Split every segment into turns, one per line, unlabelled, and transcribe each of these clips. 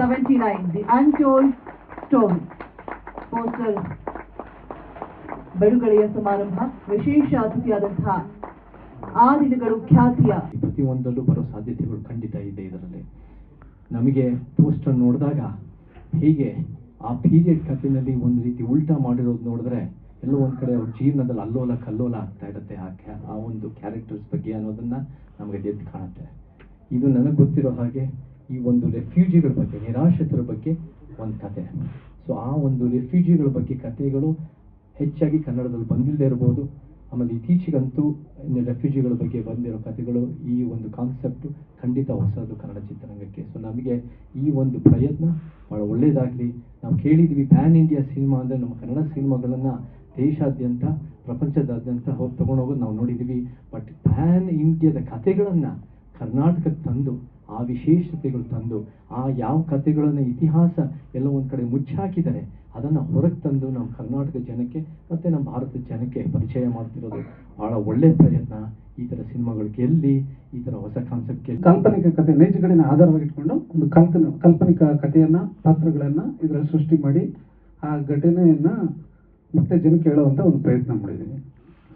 79, The Untold Story. Poster ಬಿಡುಗಡೆಯ ಸಮಾರಂಭ ವಿಶೇಷ ಅತಿಥಿಯಾದಂತಹ ಆ ದಿನಗಳು ಖ್ಯಾತಿಯ
ಪ್ರತಿಯೊಂದರಲ್ಲೂ ಬರೋ ಸಾಧ್ಯತೆಗಳು ಖಂಡಿತ ಇದೆ. ಇದರಲ್ಲಿ ನಮಗೆ ಪೋಸ್ಟರ್ ನೋಡಿದಾಗ ಹೀಗೆ ಆ ಪೀರಿಯಡ್ ಕಥೆಯಲ್ಲಿ ಒಂದು ರೀತಿ ಉಲ್ಟಾ ಮಾಡಿರೋದು ನೋಡಿದ್ರೆ ಎಲ್ಲೋ ಒಂದು ಕಡೆ ಅವ್ರ ಜೀವನದಲ್ಲಿ ಅಲ್ಲೋಲ ಕಲ್ಲೋಲ ಆಗ್ತಾ ಇರುತ್ತೆ. ಆ ಒಂದು ಕ್ಯಾರೆಕ್ಟರ್ಸ್ ಬಗ್ಗೆ ಅನ್ನೋದನ್ನ ನಮಗೆ ಎದ್ದು ಕಾಣುತ್ತೆ. ಇದು ನನಗೆ ಗೊತ್ತಿರೋ ಹಾಗೆ ಈ ಒಂದು ರೆಫ್ಯೂಜಿಗಳ ಬಗ್ಗೆ, ನಿರಾಶ್ರಿತರ ಬಗ್ಗೆ ಒಂದು ಕತೆ. ಸೊ ಆ ಒಂದು ರೆಫ್ಯೂಜಿಗಳ ಬಗ್ಗೆ ಕಥೆಗಳು ಹೆಚ್ಚಾಗಿ ಕನ್ನಡದಲ್ಲಿ ಬಂದಿಲ್ಲದೆ ಇರ್ಬೋದು. ಆಮೇಲೆ ಇತ್ತೀಚೆಗಂತೂ ರೆಫ್ಯೂಜಿಗಳ ಬಗ್ಗೆ ಬಂದಿರೋ ಕಥೆಗಳು, ಈ ಒಂದು ಕಾನ್ಸೆಪ್ಟು ಖಂಡಿತ ಹೊಸದು ಕನ್ನಡ ಚಿತ್ರರಂಗಕ್ಕೆ. ಸೊ ನಮಗೆ ಈ ಒಂದು ಪ್ರಯತ್ನ ಭಾಳ ಒಳ್ಳೆಯದಾಗಲಿ. ನಾವು ಕೇಳಿದ್ವಿ ಪ್ಯಾನ್ ಇಂಡಿಯಾ ಸಿನಿಮಾ ಅಂದರೆ ನಮ್ಮ ಕನ್ನಡ ಸಿನಿಮಾಗಳನ್ನು ದೇಶಾದ್ಯಂತ ಪ್ರಪಂಚದಾದ್ಯಂತ ತೊಗೊಂಡೋಗೋದು ನಾವು ನೋಡಿದ್ದೀವಿ. ಬಟ್ ಪ್ಯಾನ್ ಇಂಡಿಯಾದ ಕಥೆಗಳನ್ನು ಕರ್ನಾಟಕಕ್ಕೆ ತಂದು ಆ ವಿಶೇಷತೆಗಳು ತಂದು ಆ ಯಾವ ಕಥೆಗಳನ್ನು ಇತಿಹಾಸ ಎಲ್ಲ ಒಂದು ಕಡೆ ಮುಚ್ಚಾಕಿದ್ದಾರೆ ಅದನ್ನು ಹೊರಗೆ ತಂದು ನಮ್ಮ ಕರ್ನಾಟಕ ಜನಕ್ಕೆ ಮತ್ತು ನಮ್ಮ ಭಾರತದ ಜನಕ್ಕೆ ಪರಿಚಯ ಮಾಡ್ತಿರೋದು ಭಾಳ ಒಳ್ಳೆಯ ಪ್ರಯತ್ನ. ಈ ಥರ ಸಿನಿಮಾಗಳು ಗೆಲ್ಲಿ, ಈ ಥರ ಹೊಸ ಕಾನ್ಸೆಪ್ಟ್ಗೆ
ಕಾಲ್ಪನಿಕ ಕಥೆ, ನೈಜ ಘಟನೆ ಆಧಾರವಾಗಿಟ್ಕೊಂಡು ಒಂದು ಕಾಲ್ಪನಿಕ ಕಥೆಯನ್ನು, ಪಾತ್ರಗಳನ್ನು ಇದರಲ್ಲಿ ಸೃಷ್ಟಿ ಮಾಡಿ ಆ ಘಟನೆಯನ್ನು ಮತ್ತೆ ಜನಕ್ಕೆ ಹೇಳುವಂಥ ಒಂದು ಪ್ರಯತ್ನ ಮಾಡಿದ್ದೀನಿ.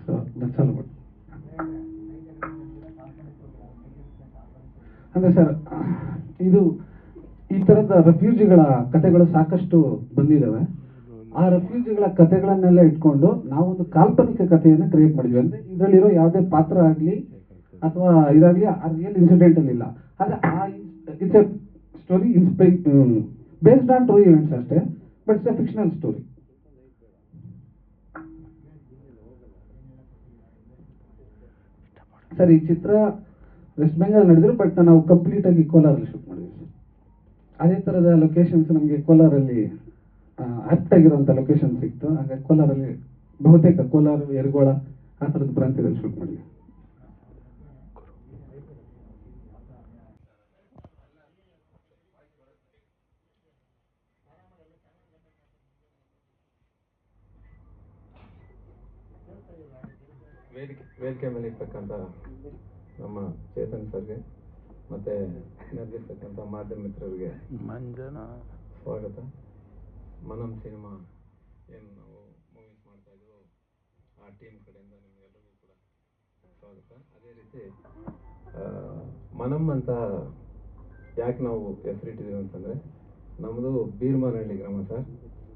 So that's all about. ಅಂದರೆ ಸರ್, ಇದು ಈ ಥರದ ರೆಫ್ಯೂಜಿಗಳ ಕಥೆಗಳು ಸಾಕಷ್ಟು ಬಂದಿದ್ದಾವೆ. ಆ ರೆಫ್ಯೂಜಿಗಳ ಕಥೆಗಳನ್ನೆಲ್ಲ ಇಟ್ಕೊಂಡು ನಾವೊಂದು ಕಾಲ್ಪನಿಕ ಕಥೆಯನ್ನು ಕ್ರಿಯೇಟ್ ಮಾಡಿದ್ವಿ. ಅಂದರೆ ಇದರಲ್ಲಿರೋ ಯಾವುದೇ ಪಾತ್ರ ಆಗಲಿ ಅಥವಾ ಇದಾಗಲಿ ಆ ರಿಯಲ್ ಇನ್ಸಿಡೆಂಟಲ್ಲಿ ಇಲ್ಲ. ಆದರೆ it's a story based on true events ಅಷ್ಟೇ, but it's a fictional story. Sir, ಈ ಚಿತ್ರ ವೆಸ್ಟ್ ಬೆಂಗಾಲ್ ನಡೆದ್ರು, ಬಟ್ ನಾವು ಕಂಪ್ಲೀಟಾಗಿ ಕೋಲಾರಲ್ಲಿ ಶೂಟ್ ಮಾಡಿದ್ವಿ. ಅದೇ ಥರದ ಲೊಕೇಶನ್ಸ್ ನಮಗೆ ಕೋಲಾರಲ್ಲಿ ಆಪ್ಟ್ ಆಗಿರುವಂಥ ಲೊಕೇಶನ್ ಸಿಕ್ತು. ಹಾಗಾಗಿ ಕೋಲಾರಲ್ಲಿ ಬಹುತೇಕ ಕೋಲಾರ, ಯರಗೋಳ ಆ ಥರದ ಪ್ರಾಂತ್ಯದಲ್ಲಿ ಶೂಟ್ ಮಾಡಿದ್ವಿ.
ವೇದಿಕೆ ಮೇಲೆ ಇರ್ತಕ್ಕಂಥ ನಮ್ಮ ಚೇತನ್ ಸರ್ಗೆ ಮತ್ತು ನಿರ್ದೇಶಕಂಥ ಮಾಧ್ಯಮ ಮಿತ್ರರಿಗೆ ಸ್ವಾಗತ. ಮನಂ ಸಿನಿಮಾ ಏನು ನಾವು ಮೂವೀಸ್ ಮಾಡ್ತಾ ಇದ್ದೀವೋ ಆ ಟೀಮ್ ಕಡೆಯಿಂದ ನಿಮಗೆಲ್ಲರಿಗೂ ಕೂಡ ಸ್ವಾಗತ. ಅದೇ ರೀತಿ ಮನಂ ಅಂತ ಯಾಕೆ ನಾವು ಹೆಸರಿಟ್ಟಿದ್ದೀವಿ ಅಂತಂದರೆ, ನಮ್ಮದು ಬೀರ್ಮಾನಹಳ್ಳಿ ಗ್ರಾಮ ಸರ್.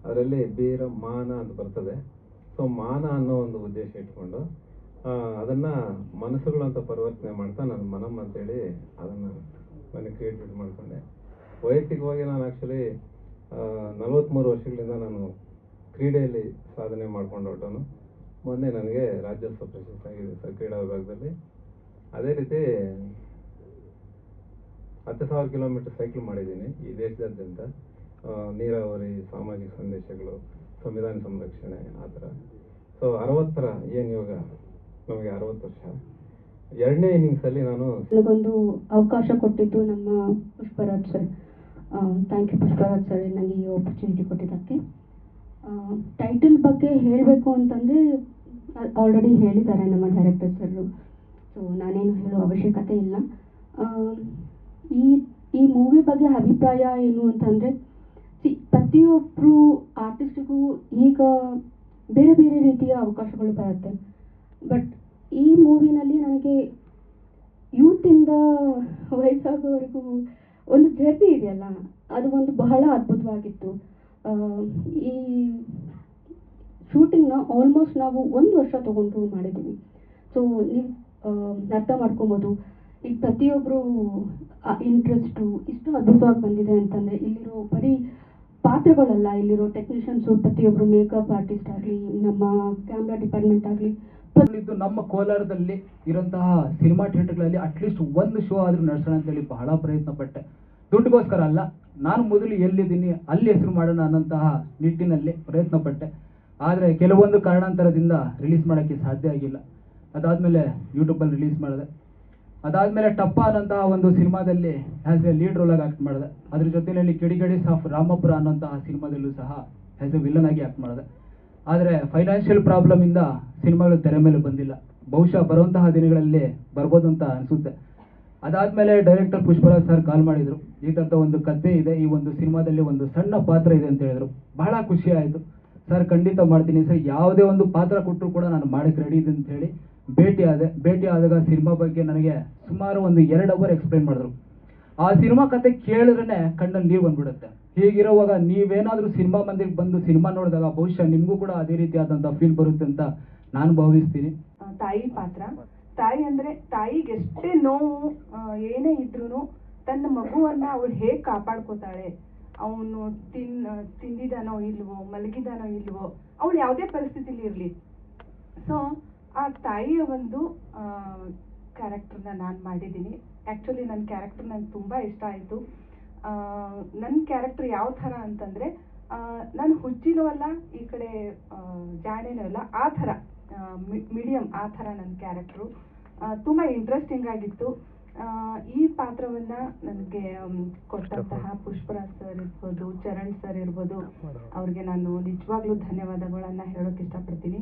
ಅದರಲ್ಲಿ ಬೀರ ಮಾನ ಅಂತ ಬರ್ತದೆ. ಸೊ ಮಾನ ಅನ್ನೋ ಒಂದು ಉದ್ದೇಶ ಇಟ್ಕೊಂಡು ಅದನ್ನು ಮನಸ್ಸುಗಳಂತ ಪರಿವರ್ತನೆ ಮಾಡ್ತಾ ನಾನು ಮನಂ ಅಂತೇಳಿ ಅದನ್ನು ನನಗೆ ಕ್ರಿಯೇಟ್ ಮಾಡಿಕೊಂಡೆ. ವೈಯಕ್ತಿಕವಾಗಿ ನಾನು ಆ್ಯಕ್ಚುಲಿ 43 ವರ್ಷಗಳಿಂದ ನಾನು ಕ್ರೀಡೆಯಲ್ಲಿ ಸಾಧನೆ ಮಾಡ್ಕೊಂಡು ಹೊರಟವನು. ಮೊನ್ನೆ ನನಗೆ ರಾಜ್ಯೋತ್ಸವ ಪ್ರಶಸ್ತಿ ಆಗಿದೆ ಸರ್ ಕ್ರೀಡಾ ವಿಭಾಗದಲ್ಲಿ. ಅದೇ ರೀತಿ 10,000 ಕಿಲೋಮೀಟರ್ ಸೈಕ್ಲ್ ಮಾಡಿದ್ದೀನಿ ಈ ದೇಶದಾದ್ಯಂತ. ನೀರಾವರಿ, ಸಾಮಾಜಿಕ ಸಂದೇಶಗಳು, ಸಂವಿಧಾನ ಸಂರಕ್ಷಣೆ, ಆ ಥರ. ಸೊ 60ರ ಏನು ಇವಾಗ ನಮಗೆ 60 ವರ್ಷ. 2ನೇ ಇನ್ನಿಂಗ್ಸಲ್ಲಿ
ನನಗೊಂದು ಅವಕಾಶ ಕೊಟ್ಟಿದ್ದು ನಮ್ಮ Pushparaj sir. Thank you Pushparaj sir, ನನಗೆ ಈ ಆಪರ್ಚುನಿಟಿ ಕೊಟ್ಟಿದ್ದಕ್ಕೆ. ಟೈಟಲ್ ಬಗ್ಗೆ ಹೇಳಬೇಕು ಅಂತಂದರೆ ಆಲ್ರೆಡಿ ಹೇಳಿದ್ದಾರೆ ನಮ್ಮ ಡೈರೆಕ್ಟರ್ ಸರ್. ಸೊ ನಾನೇನು ಹೇಳೋ ಅವಶ್ಯಕತೆ ಇಲ್ಲ. ಈ ಮೂವಿ ಬಗ್ಗೆ ಅಭಿಪ್ರಾಯ ಏನು ಅಂತಂದರೆ, ಪ್ರತಿಯೊಬ್ಬರು ಆರ್ಟಿಸ್ಟಿಗೂ ಈಗ ಬೇರೆ ಬೇರೆ ರೀತಿಯ ಅವಕಾಶಗಳು ಬರುತ್ತೆ. ಬಟ್ ಈ ಮೂವಿನಲ್ಲಿ ನನಗೆ ಯೂತಿಂದ ವಯಸ್ಸಾಗೋವರೆಗೂ ಒಂದು ಜರ್ನಿ ಇದೆಯಲ್ಲ, ಅದು ಒಂದು ಬಹಳ ಅದ್ಭುತವಾಗಿತ್ತು. ಈ ಶೂಟಿಂಗ್ನ ಆಲ್ಮೋಸ್ಟ್ ನಾವು 1 ವರ್ಷ ತೊಗೊಂಡು ಮಾಡಿದ್ದೀವಿ. ಸೊ ನೀವು ಅರ್ಥ ಮಾಡ್ಕೊಬೋದು ಈಗ ಪ್ರತಿಯೊಬ್ಬರು ಇಂಟ್ರೆಸ್ಟು ಇಷ್ಟು ಅದ್ಭುತವಾಗಿ ಬಂದಿದೆ ಅಂತಂದರೆ, ಇಲ್ಲಿರೋ ಬರೀ ಪಾತ್ರಗಳಲ್ಲ, ಇಲ್ಲಿರೋ ಟೆಕ್ನಿಷಿಯನ್ಸು, ಪ್ರತಿಯೊಬ್ಬರು ಮೇಕಪ್ ಆರ್ಟಿಸ್ಟ್ ಆಗಲಿ, ನಮ್ಮ ಕ್ಯಾಮ್ರಾ ಡಿಪಾರ್ಟ್ಮೆಂಟ್ ಆಗಲಿ.
ನಮ್ಮ ಕೋಲಾರದಲ್ಲಿ ಇರುವಂತಹ ಸಿನಿಮಾ ಥಿಯೇಟರ್ಗಳಲ್ಲಿ ಅಟ್ಲೀಸ್ಟ್ 1 ಶೋ ಆದರೂ ನಡೆಸೋಣ ಅಂತೇಳಿ ಬಹಳ ಪ್ರಯತ್ನ ಪಟ್ಟೆ. ದುಡ್ಡುಗೋಸ್ಕರ ಅಲ್ಲ, ನಾನು ಮೊದಲು ಎಲ್ಲಿದ್ದೀನಿ ಅಲ್ಲಿ ಹೆಸರು ಮಾಡೋಣ ಅನ್ನೋಂತಹ ನಿಟ್ಟಿನಲ್ಲಿ ಪ್ರಯತ್ನ ಪಟ್ಟೆ. ಆದರೆ ಕೆಲವೊಂದು ಕಾರಣಾಂತರದಿಂದ ರಿಲೀಸ್ ಮಾಡೋಕ್ಕೆ ಸಾಧ್ಯ ಆಗಿಲ್ಲ. ಅದಾದಮೇಲೆ ಯೂಟ್ಯೂಬಲ್ಲಿ ರಿಲೀಸ್ ಮಾಡಿದೆ. ಅದಾದಮೇಲೆ ಟಪ್ಪ ಅನ್ನೋಂತಹ ಒಂದು ಸಿನಿಮಾದಲ್ಲಿ ಆ್ಯಸ್ ಎ ಲೀಡ್ ರೋಲಾಗಿ ಆ್ಯಕ್ಟ್ ಮಾಡಿದೆ. ಅದ್ರ ಜೊತೆಯಲ್ಲಿ ಕಿಡಿಗೇಡಿಸ್ ಆಫ್ ರಾಮಪುರ ಅನ್ನೋಂತಹ ಸಿನಿಮಾದಲ್ಲೂ ಸಹ ಆ್ಯಸ್ ಎ ವಿಲನ್ ಆಗಿ ಆ್ಯಕ್ಟ್ ಮಾಡಿದೆ. ಆದರೆ ಫೈನಾನ್ಷಿಯಲ್ ಪ್ರಾಬ್ಲಮಿಂದ ಸಿನಿಮಾಗಳು ತೆರೆ ಮೇಲೆ ಬಂದಿಲ್ಲ. ಬಹುಶಃ ಬರುವಂತಹ ದಿನಗಳಲ್ಲಿ ಬರ್ಬೋದು ಅಂತ ಅನಿಸುತ್ತೆ. ಅದಾದ್ಮೇಲೆ ಡೈರೆಕ್ಟರ್ ಪುಷ್ಪರಾಜ್ ಸರ್ ಕಾಲ್ ಮಾಡಿದ್ರು, ಈ ಥರದ ಒಂದು ಕಥೆ ಇದೆ, ಈ ಒಂದು ಸಿನಿಮಾದಲ್ಲಿ ಒಂದು ಸಣ್ಣ ಪಾತ್ರ ಇದೆ ಅಂತ ಹೇಳಿದ್ರು. ಬಹಳ ಖುಷಿ ಆಯಿತು. ಸರ್ ಖಂಡಿತ ಮಾಡ್ತೀನಿ ಸರ್, ಯಾವುದೇ ಒಂದು ಪಾತ್ರ ಕೊಟ್ಟರು ಕೂಡ ನಾನು ಮಾಡಕ್ಕೆ ರೆಡಿ ಇದೆ ಅಂತ ಹೇಳಿ ಭೇಟಿ ಆದಾಗ ಸಿನಿಮಾ ಬಗ್ಗೆ ನನಗೆ ಸುಮಾರು ಒಂದು 2 ಅವರ್ ಎಕ್ಸ್ಪ್ಲೈನ್ ಮಾಡಿದ್ರು. ಆ ಸಿನಿಮಾ ಕತೆ ಕೇಳಿದ್ರೆ ಕಣ್ಣಲ್ಲಿ ನೀರು ಬಂದ್ಬಿಡುತ್ತೆ. ಹೀಗಿರುವಾಗ ನೀವೇನಾದರೂ ಸಿನಿಮಾ ಮಂದಿಗೆ ಬಂದು ಸಿನಿಮಾ ನೋಡಿದಾಗ ಬಹುಶಃ ನಿಮಗೂ ಕೂಡ ಅದೇ ರೀತಿಯಾದಂಥ ಫೀಲ್ ಬರುತ್ತೆ ಅಂತ ನಾನು ಭಾವಿಸ್ತೀನಿ.
ತಾಯಿ ಪಾತ್ರ, ತಾಯಿ ಅಂದ್ರೆ ತಾಯಿಗೆ ಎಷ್ಟೇ ನೋವು ಏನೇ ಇದ್ರೂ ತನ್ನ ಮಗುವನ್ನ ಅವಳು ಹೇಗೆ ಕಾಪಾಡ್ಕೋತಾಳೆ, ಅವನು ತಿಂದಿದಾನೋ ಇಲ್ವೋ, ಮಲಗಿದಾನೋ ಇಲ್ವೋ, ಅವಳು ಯಾವುದೇ ಪರಿಸ್ಥಿತಿಲಿ ಇರಲಿ. ಸೊ ಆ ತಾಯಿಯ ಒಂದು ಕ್ಯಾರೆಕ್ಟರ್ನ ನಾನು ಮಾಡಿದ್ದೀನಿ. ಆ್ಯಕ್ಚುಲಿ ನನ್ನ ಕ್ಯಾರೆಕ್ಟರ್ ನನಗೆ ತುಂಬ ಇಷ್ಟ ಆಯಿತು. ನನ್ನ ಕ್ಯಾರೆಕ್ಟರ್ ಯಾವ ಥರ ಅಂತಂದರೆ, ನಾನು ಹುಚ್ಚಿನೂ ಅಲ್ಲ, ಈ ಕಡೆ ಜಾಣೆನೂ ಅಲ್ಲ, ಆ ಥರ ಮೀಡಿಯಮ್, ಆ ಥರ ನನ್ನ ಕ್ಯಾರೆಕ್ಟ್ರು. ತುಂಬ ಇಂಟ್ರೆಸ್ಟಿಂಗ್ ಆಗಿತ್ತು. ಈ ಪಾತ್ರವನ್ನು ನನಗೆ ಕೊಟ್ಟಂತಹ ಪುಷ್ಪರಾಜ್ ಸರ್ ಇರ್ಬೋದು, ಚರಣ್ ಸರ್ ಇರ್ಬೋದು, ಅವ್ರಿಗೆ ನಾನು ನಿಜವಾಗ್ಲೂ ಧನ್ಯವಾದಗಳನ್ನು ಹೇಳೋಕ್ಕೆ ಇಷ್ಟಪಡ್ತೀನಿ.